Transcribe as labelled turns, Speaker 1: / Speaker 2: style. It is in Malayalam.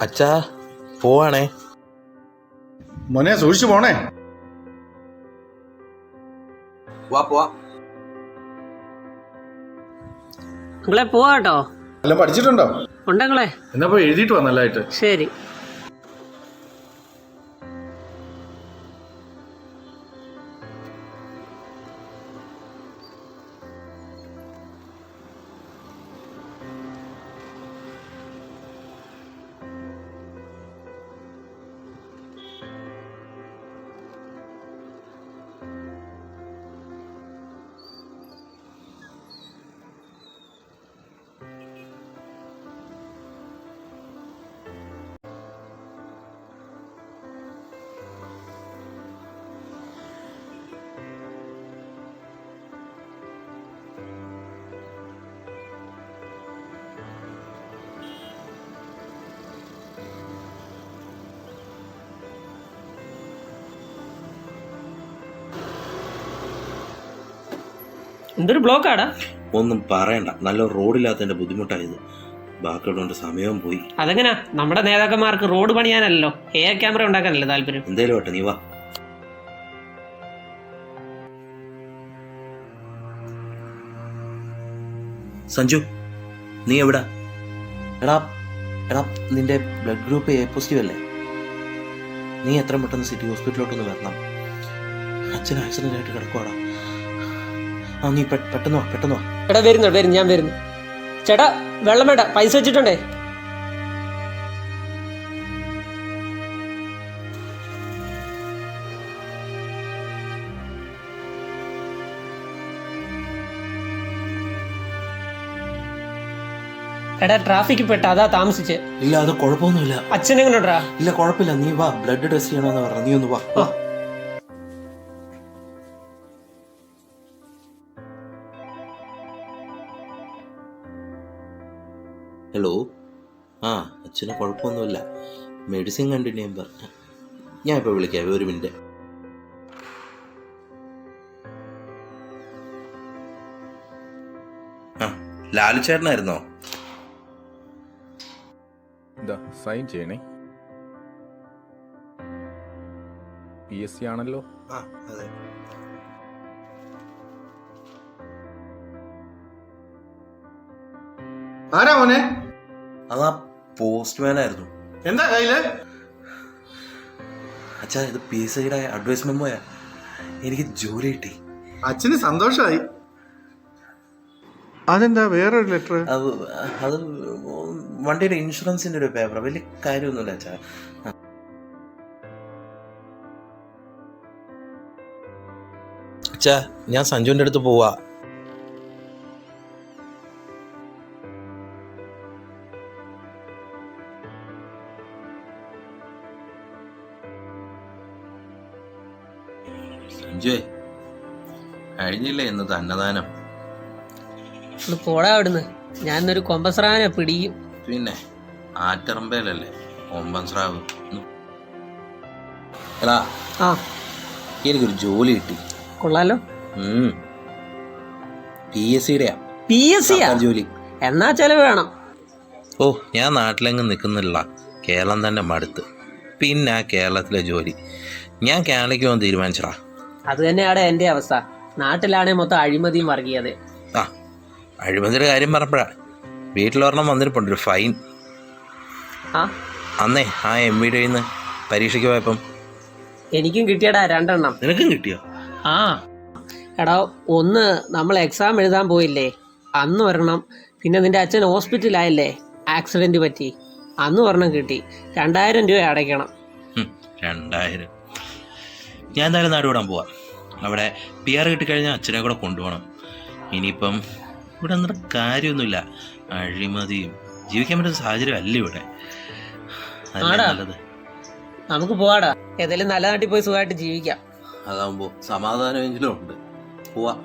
Speaker 1: അച്ഛാ പോവാണേ.
Speaker 2: മോനെ സൂക്ഷിച്ചു പോണേ.
Speaker 1: പോവാ.
Speaker 3: നിങ്ങളെ പോവാട്ടോ.
Speaker 2: അല്ല പഠിച്ചിട്ടുണ്ടോ?
Speaker 3: ഉണ്ടെങ്കിലേ
Speaker 2: എന്നാ പോയി എഴുതിയിട്ട് വാ നല്ലതായിട്ട്.
Speaker 3: ശരി. എന്തൊരു ബ്ലോക്കാടാ.
Speaker 1: ഒന്നും പറയണ്ട, നല്ല റോഡില്ലാത്തതിന്റെ ബുദ്ധിമുട്ടായത്. ബാക്കിയുള്ളതുകൊണ്ട് സമയവും പോയി.
Speaker 3: അതെങ്ങനാ? നമ്മുടെ നേതാക്കന്മാർക്ക് റോഡ് പണിയാനല്ലോ എയർ ക്യാമറ ഉണ്ടാക്കാനല്ലേ താല്പര്യം.
Speaker 1: എന്തേലും ആട്ടെ, നീ വാ. സഞ്ജു, നീ എവിടാ? എടാ നിന്റെ ബ്ലഡ് ഗ്രൂപ്പ് എ പോസിറ്റീവ് അല്ലേ? നീ എത്രയും പെട്ടെന്ന് സിറ്റി ഹോസ്പിറ്റലിലോട്ടൊന്ന് വരണം. അച്ഛൻ ആക്സിഡന്റ് ആയിട്ട് കിടക്കുവാടാ. ആ നീ പെട്ടെന്ന് വാ.
Speaker 3: എടാ വരും, ഞാൻ വരുന്നു. ചേട്ടാ വെള്ളം വേണ്ട, പൈസ വെച്ചിട്ടുണ്ടേ. എടാ ട്രാഫിക്ക് പെട്ട, അതാ താമസിച്ച്.
Speaker 1: ഇല്ല, അത് കുഴപ്പമൊന്നുമില്ല.
Speaker 3: അച്ഛനെങ്ങനെണ്ടാ?
Speaker 1: ഇല്ല കുഴപ്പമില്ല, നീ വാ. ബ്ലഡ് ടെസ്റ്റ് ചെയ്യണമെന്ന് പറഞ്ഞു, നീ ഒന്ന് വാ. ഹലോ. ആ അച്ഛന് കുഴപ്പമൊന്നുമില്ല, മെഡിസിൻ കണ്ടിന്യൂ ചെയ്യാൻ പറഞ്ഞു. ഞാൻ ഇപ്പോൾ വിളിക്കാം, ഒരു മിനിറ്റ്. ആ ലാലു ചേട്ടനായിരുന്നോ?
Speaker 4: സൈൻ ചെയ്യണേ. PSC ആണല്ലോ.
Speaker 1: ആ അതെ.
Speaker 2: ആരാ മോനെ?
Speaker 1: അതാ പോസ്റ്റ്മാൻ ആയിരുന്നു.
Speaker 2: എന്താ കയ്യില്?
Speaker 1: അച്ഛാ ഇത് PSCയുടെ അഡ്വൈസ് മെമ്മോയാ. എനിക്ക് ജോലി കിട്ടി.
Speaker 2: അച്ഛന് സന്തോഷമായി. അതെന്താ വേറൊരു ലെറ്റർ?
Speaker 1: അത് വണ്ടിയുടെ ഇൻഷുറൻസിന്റെ ഒരു പേപ്പർ, വലിയ കാര്യമൊന്നുമില്ല അച്ഛാ. അച്ഛാ ഞാൻ സഞ്ജുവിന്റെ അടുത്ത് പോവാ. സഞ്ജു കഴിഞ്ഞില്ലേ ഇന്നത്തെ അന്നദാനം?
Speaker 3: പോടാ അവിടുന്ന്. ഞാൻ ഇന്നൊരു കൊമ്പസ്രാനെ പിടിയും.
Speaker 1: പിന്നെ ആറ്ററമ്പേലല്ലേ ഒമ്പൻ സ്രാവ്. എടാ
Speaker 3: ആ
Speaker 1: എനിക്കൊരു ജോലി കിട്ടി.
Speaker 3: കൊള്ളാലോ.
Speaker 1: PSCയുടെയാ.
Speaker 3: PSC
Speaker 1: ജോലി.
Speaker 3: എന്നാ ചെലവ് വേണം.
Speaker 1: ഓ ഞാൻ നാട്ടിലെങ്ങും നിൽക്കുന്നില്ല, കേരളം തന്നെ മടുത്ത്. പിന്നെ ആ കേരളത്തിലെ ജോലി. ഞാൻ കേരളയ്ക്ക് പോകാൻ തീരുമാനിച്ചടാ.
Speaker 3: അത് തന്നെയാണ് എൻ്റെ അവസ്ഥ. നാട്ടിലാണെ മൊത്തം അഴിമതിയും വർഗീയത.
Speaker 1: ആ അഴിമതിയുടെ കാര്യം പറഞ്ഞപ്പോഴാ വീട്ടിലൊരെണ്ണം വന്നിരിപ്പുണ്ട്, ഒരു ഫൈൻ.
Speaker 3: ആ
Speaker 1: അന്നേ ആ MVD പരീക്ഷയ്ക്ക് പോയപ്പം
Speaker 3: എനിക്കും കിട്ടിയടാ 2 എണ്ണം.
Speaker 1: നിനക്കും കിട്ടിയോ?
Speaker 3: ആ എടാ, ഒന്ന് നമ്മൾ എക്സാം എഴുതാൻ പോയില്ലേ, അന്ന് ഒരെണ്ണം. പിന്നെ നിന്റെ അച്ഛൻ ഹോസ്പിറ്റലായില്ലേ, ആക്സിഡന്റ് പറ്റി, അന്ന് ഒരെണ്ണം കിട്ടി. 2000 രൂപ അടയ്ക്കണം.
Speaker 1: 2000. ഞാൻ എന്തായാലും നാട് വിടാൻ പോവാം. അവിടെ PR കിട്ടിക്കഴിഞ്ഞാൽ അച്ഛനെ കൂടെ കൊണ്ടുപോകണം. ഇനിയിപ്പം ഇവിടെ ഒന്നും കാര്യമൊന്നുമില്ല, അഴിമതിയും. ജീവിക്കാൻ പറ്റുന്ന സാഹചര്യം അല്ല ഇവിടെ. നല്ലത്
Speaker 3: നമുക്ക് പോവാടാ, ഏതായാലും നല്ല നാട്ടിൽ പോയി സുഖമായിട്ട് ജീവിക്കാം.
Speaker 1: അതാകുമ്പോൾ സമാധാനമെങ്കിലും ഉണ്ട്. പോവാം.